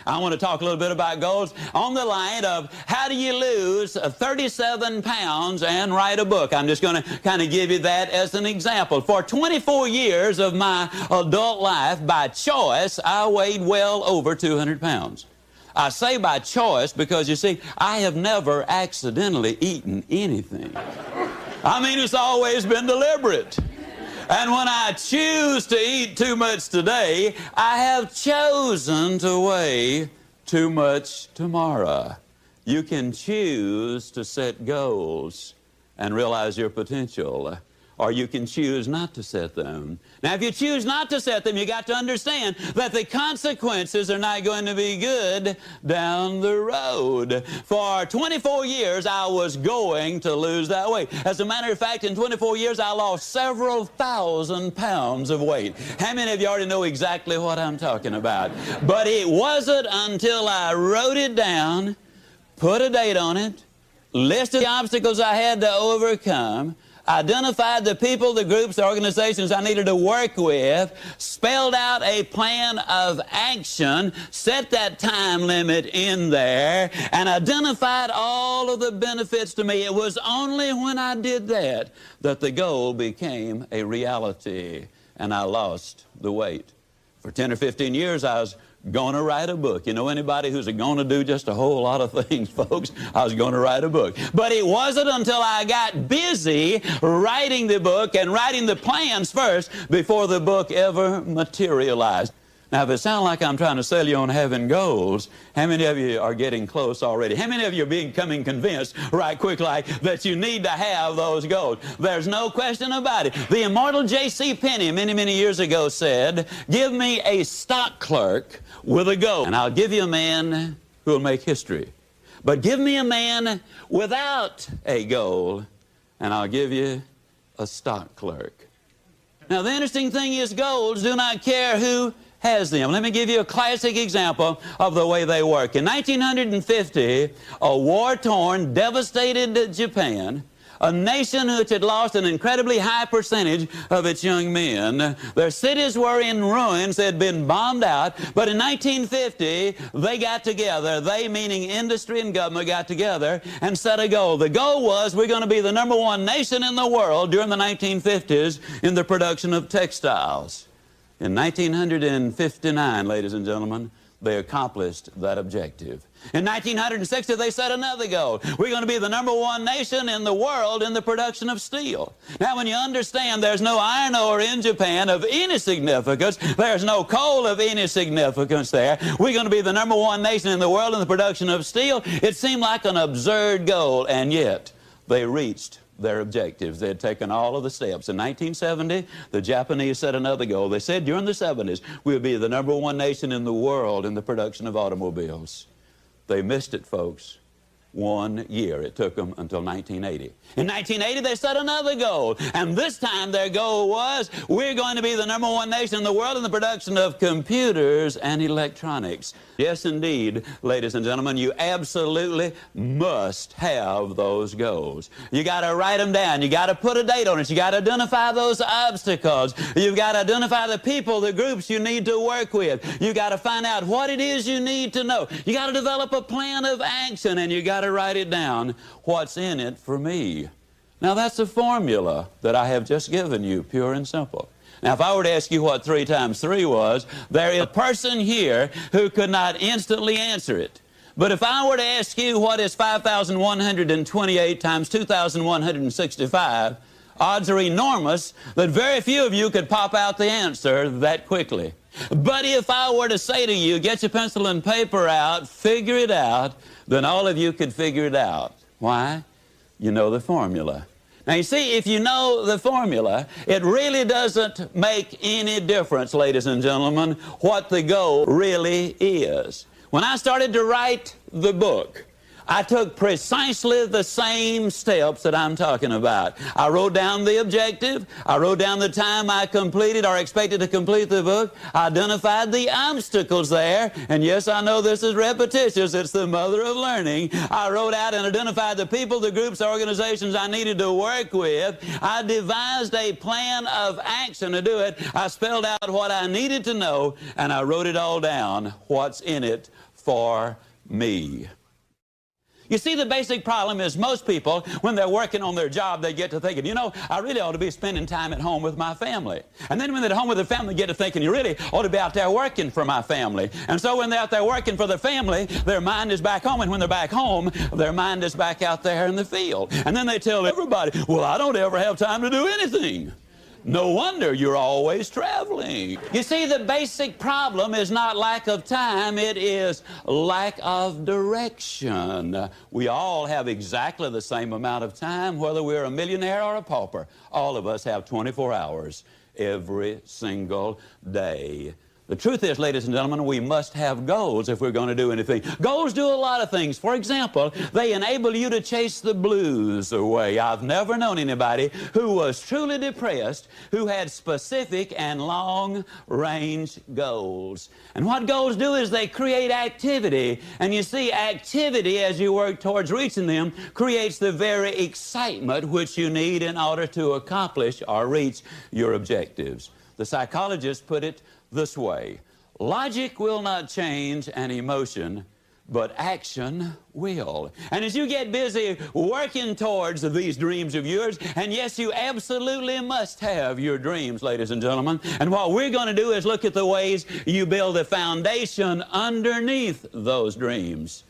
I want to talk a little bit about goals on the line of how do you lose 37 pounds and write a book. I'm just going to kind of give you that as an example. For 24 years of my adult life, by choice, I weighed well over 200 pounds. I say by choice because, you see, I have never accidentally eaten anything. I mean, it's always been deliberate. And when I choose to eat too much today, I have chosen to weigh too much tomorrow. You can choose to set goals and realize your potential, or you can choose not to set them. Now, if you choose not to set them, you got to understand that the consequences are not going to be good down the road. For 24 years, I was going to lose that weight. As a matter of fact, in 24 years, I lost several thousand pounds of weight. How many of you already know exactly what I'm talking about? But it wasn't until I wrote it down, put a date on it, listed the obstacles I had to overcome, identified the people, the groups, the organizations I needed to work with, spelled out a plan of action, set that time limit in there, and identified all of the benefits to me. It was only when I did that that the goal became a reality, and I lost the weight. For 10 or 15 years, I was going to write a book. You know anybody who's going to do just a whole lot of things, folks? I was going to write a book. But it wasn't until I got busy writing the book and writing the plans first before the book ever materialized. Now, if it sounds like I'm trying to sell you on having goals, how many of you are getting close already? How many of you are becoming convinced right quick like that you need to have those goals? There's no question about it. The immortal J.C. Penney many, many years ago said, give me a stock clerk with a goal, and I'll give you a man who will make history. But give me a man without a goal, and I'll give you a stock clerk. Now, the interesting thing is goals do not care who has them. Let me give you a classic example of the way they work. In 1950, a war-torn, devastated Japan, a nation which had lost an incredibly high percentage of its young men. Their cities were in ruins. They had been bombed out. But in 1950, they got together. They, meaning industry and government, got together and set a goal. The goal was we're going to be the #1 nation in the world during the 1950s in the production of textiles. In 1959, ladies and gentlemen, they accomplished that objective. In 1960, they set another goal. We're going to be the #1 nation in the world in the production of steel. Now, when you understand there's no iron ore in Japan of any significance, there's no coal of any significance there, we're going to be the #1 nation in the world in the production of steel, it seemed like an absurd goal, and yet they reached their objectives. They had taken all of the steps. In 1970, the Japanese set another goal. They said during the 70s, we'll be the #1 nation in the world in the production of automobiles. They missed it, folks. 1 year. It took them until 1980. In 1980, they set another goal, and this time their goal was, we're going to be the #1 nation in the world in the production of computers and electronics. Yes, indeed, ladies and gentlemen, you absolutely must have those goals. You got to write them down. You got to put a date on it. You got to identify those obstacles. You've got to identify the people, the groups you need to work with. You got to find out what it is you need to know. You got to develop a plan of action, and you got to write it down. What's in it for me? Now, that's a formula that I have just given you, pure and simple. Now, if I were to ask you what 3 times 3 was, there is a person here who could not instantly answer it. But if I were to ask you what is 5,128 times 2,165, odds are enormous that very few of you could pop out the answer that quickly. But if I were to say to you, get your pencil and paper out, figure it out, then all of you could figure it out. Why? You know the formula. Now, you see, if you know the formula, it really doesn't make any difference, ladies and gentlemen, what the goal really is. When I started to write the book, I took precisely the same steps that I'm talking about. I wrote down the objective. I wrote down the time I completed or expected to complete the book. I identified the obstacles there. And yes, I know this is repetitious. It's the mother of learning. I wrote out and identified the people, the groups, the organizations I needed to work with. I devised a plan of action to do it. I spelled out what I needed to know, and I wrote it all down, what's in it for me. You see, the basic problem is most people, when they're working on their job, they get to thinking, you know, I really ought to be spending time at home with my family. And then when they're at home with their family, they get to thinking, you really ought to be out there working for my family. And so when they're out there working for their family, their mind is back home. And when they're back home, their mind is back out there in the field. And then they tell everybody, well, I don't ever have time to do anything. No wonder you're always traveling. You see, the basic problem is not lack of time, it is lack of direction. We all have exactly the same amount of time, whether we're a millionaire or a pauper. All of us have 24 hours every single day. The truth is, ladies and gentlemen, we must have goals if we're going to do anything. Goals do a lot of things. For example, they enable you to chase the blues away. I've never known anybody who was truly depressed who had specific and long-range goals. And what goals do is they create activity. And you see, activity, as you work towards reaching them, creates the very excitement which you need in order to accomplish or reach your objectives. The psychologists put it this way: logic will not change an emotion, but action will. And as you get busy working towards these dreams of yours, and yes, you absolutely must have your dreams, ladies and gentlemen, and what we're going to do is look at the ways you build a foundation underneath those dreams.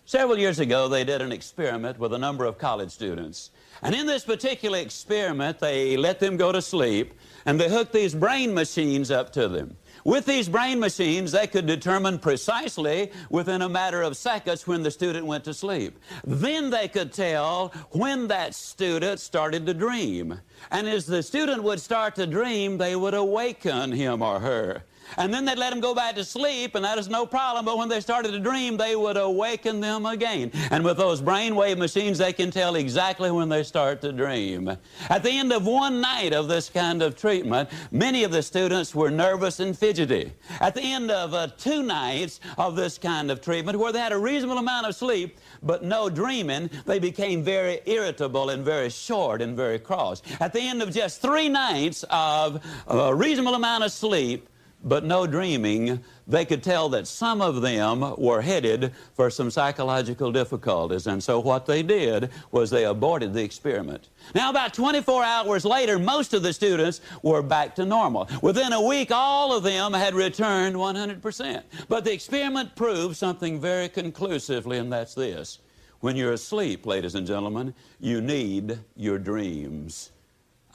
Several years ago, they did an experiment with a number of college students. And in this particular experiment, they let them go to sleep, and they hooked these brain machines up to them. With these brain machines, they could determine precisely within a matter of seconds when the student went to sleep. Then they could tell when that student started to dream. And as the student would start to dream, they would awaken him or her. And then they'd let them go back to sleep, and that is no problem. But when they started to dream, they would awaken them again. And with those brainwave machines, they can tell exactly when they start to dream. At the end of one night of this kind of treatment, many of the students were nervous and fidgety. At the end of 2 nights of this kind of treatment, where they had a reasonable amount of sleep, but no dreaming, they became very irritable and very short and very cross. At the end of just 3 nights of a reasonable amount of sleep, but no dreaming, they could tell that some of them were headed for some psychological difficulties. And so what they did was they aborted the experiment. Now, about 24 hours later, most of the students were back to normal. Within a week, all of them had returned 100%. But the experiment proved something very conclusively, and that's this: when you're asleep, ladies and gentlemen, you need your dreams.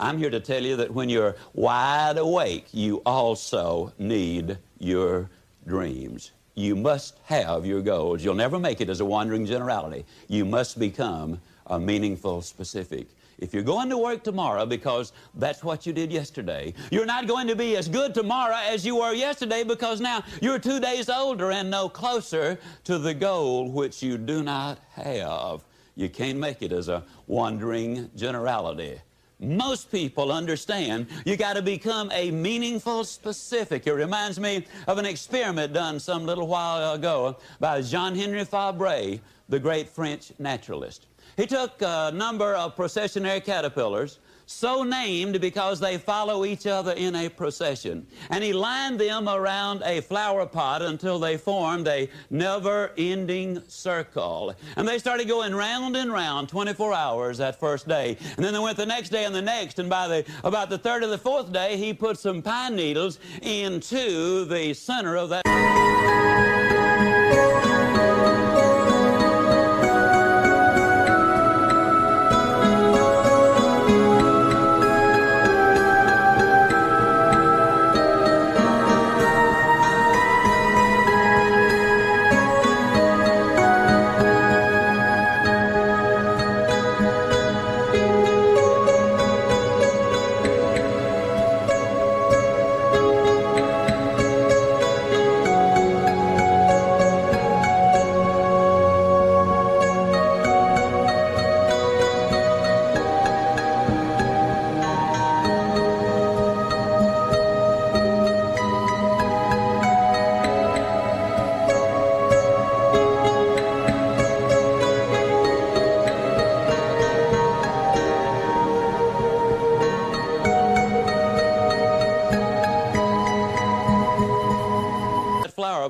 I'm here to tell you that when you're wide awake, you also need your dreams. You must have your goals. You'll never make it as a wandering generality. You must become a meaningful specific. If you're going to work tomorrow because that's what you did yesterday, you're not going to be as good tomorrow as you were yesterday, because now you're 2 days older and no closer to the goal which you do not have. You can't make it as a wandering generality. Most people understand you got to become a meaningful specific. It reminds me of an experiment done some little while ago by Jean-Henri Fabre, the great French naturalist. He took a number of processionary caterpillars, so named because they follow each other in a procession, and he lined them around a flower pot until they formed a never-ending circle. And they started going round and round 24 hours that first day, and then they went the next day and the next, and by about the third or the fourth day, he put some pine needles into the center of that.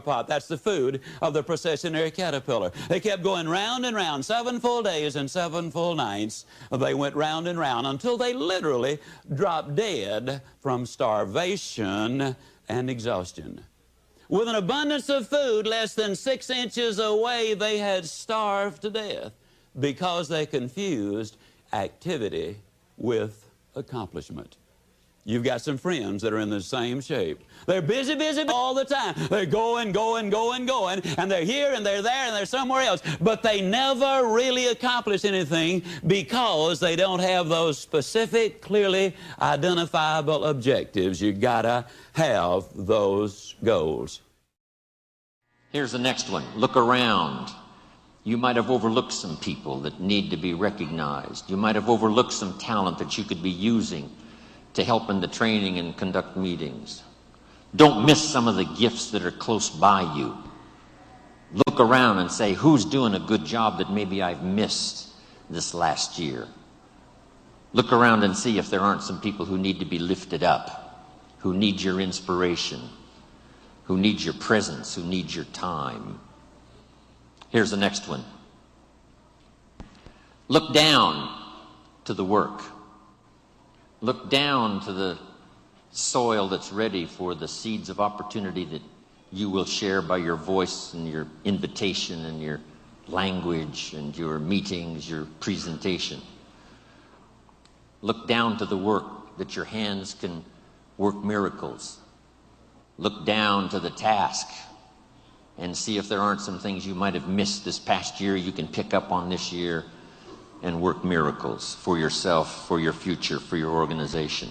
pot. That's the food of the processionary caterpillar. They kept going round and round, 7 full days and 7 full nights. They went round and round until they literally dropped dead from starvation and exhaustion. With an abundance of food less than 6 inches away, they had starved to death because they confused activity with accomplishment. You've got some friends that are in the same shape. They're busy, busy all the time. They're going, going, going, going, and they're here and they're there and they're somewhere else. But they never really accomplish anything because they don't have those specific, clearly identifiable objectives. You gotta have those goals. Here's the next one. Look around. You might have overlooked some people that need to be recognized. You might have overlooked some talent that you could be using to help in the training and conduct meetings. Don't miss some of the gifts that are close by you. Look around and say, who's doing a good job that maybe I've missed this last year? Look around and see if there aren't some people who need to be lifted up, who need your inspiration, who need your presence, who need your time. Here's the next one. Look down to the work. Look down to the soil that's ready for the seeds of opportunity that you will share by your voice and your invitation and your language and your meetings, your presentation. Look down to the work that your hands can work miracles. Look down to the task and see if there aren't some things you might have missed this past year you can pick up on this year and work miracles for yourself, for your future, for your organization.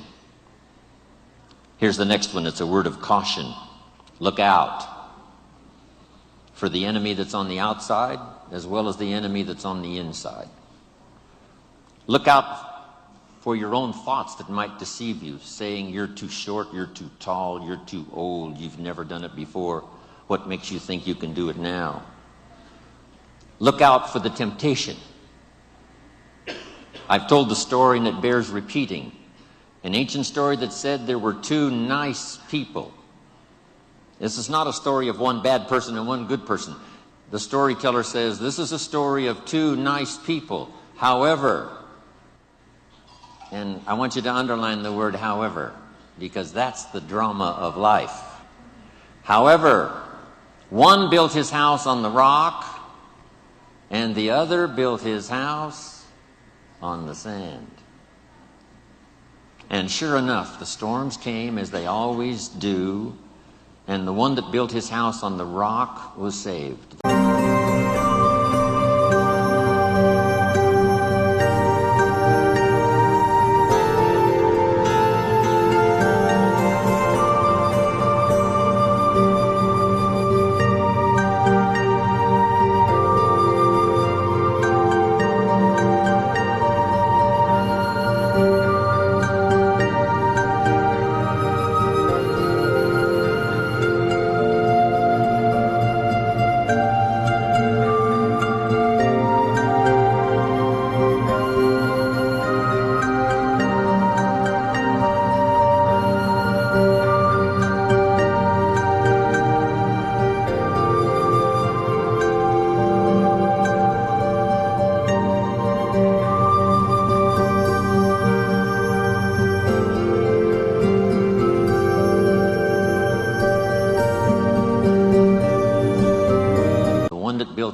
Here's the next one. It's a word of caution. Look out for the enemy that's on the outside as well as the enemy that's on the inside. Look out for your own thoughts that might deceive you, saying you're too short, you're too tall, you're too old, you've never done it before. What makes you think you can do it now? Look out for the temptation. I've told the story and it bears repeating. An ancient story that said there were 2 nice people. This is not a story of one bad person and one good person. The storyteller says this is a story of 2 nice people. However, and I want you to underline the word however, because that's the drama of life. However, one built his house on the rock and the other built his house on the sand. And sure enough, the storms came as they always do, and the one that built his house on the rock was saved.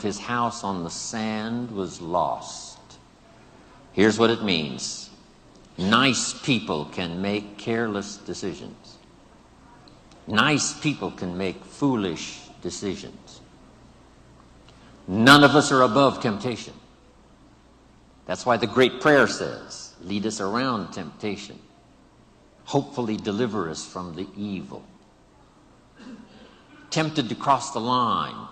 His house on the sand was lost. Here's what it means. Nice people can make careless decisions. Nice people can make foolish decisions. None of us are above temptation. That's why the great prayer says, lead us around temptation. Hopefully deliver us from the evil. Tempted to cross the line.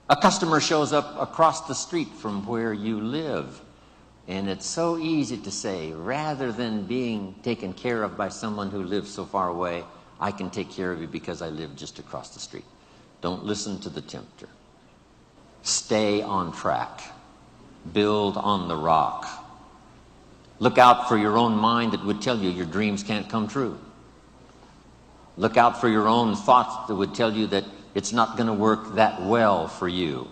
A customer shows up across the street from where you live, and it's so easy to say, rather than being taken care of by someone who lives so far away, I can take care of you because I live just across the street. Don't listen to the tempter. Stay on track. Build on the rock. Look out for your own mind that would tell you your dreams can't come true. Look out for your own thoughts that would tell you that it's not going to work that well for you.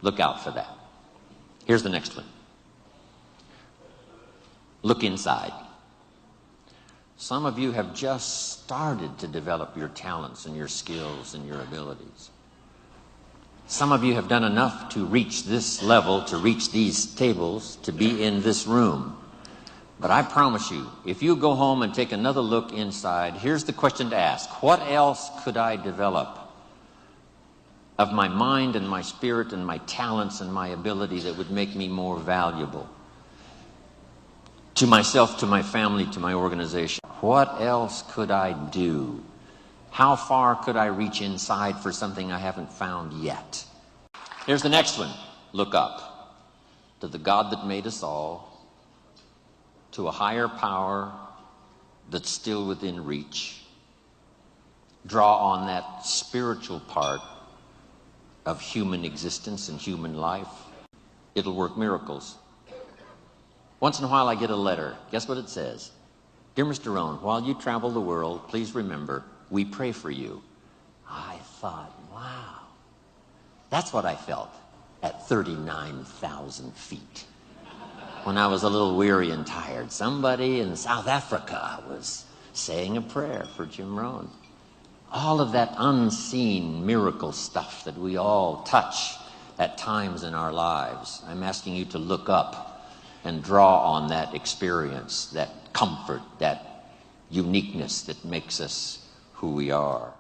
Look out for that. Here's the next one. Look inside. Some of you have just started to develop your talents and your skills and your abilities. Some of you have done enough to reach this level, to reach these tables, to be in this room. But I promise you, if you go home and take another look inside, here's the question to ask. What else could I develop of my mind and my spirit and my talents and my ability that would make me more valuable to myself, to my family, to my organization? What else could I do? How far could I reach inside for something I haven't found yet? Here's the next one. Look up to the God that made us all, to a higher power that's still within reach. Draw on that spiritual part of human existence and human life. It'll work miracles. Once in a while I get a letter. Guess what it says? Dear Mr. Rohn, while you travel the world, please remember, we pray for you. I thought, wow. That's what I felt at 39,000 feet. When I was a little weary and tired, somebody in South Africa was saying a prayer for Jim Rohn. All of that unseen miracle stuff that we all touch at times in our lives. I'm asking you to look up and draw on that experience, that comfort, that uniqueness that makes us who we are.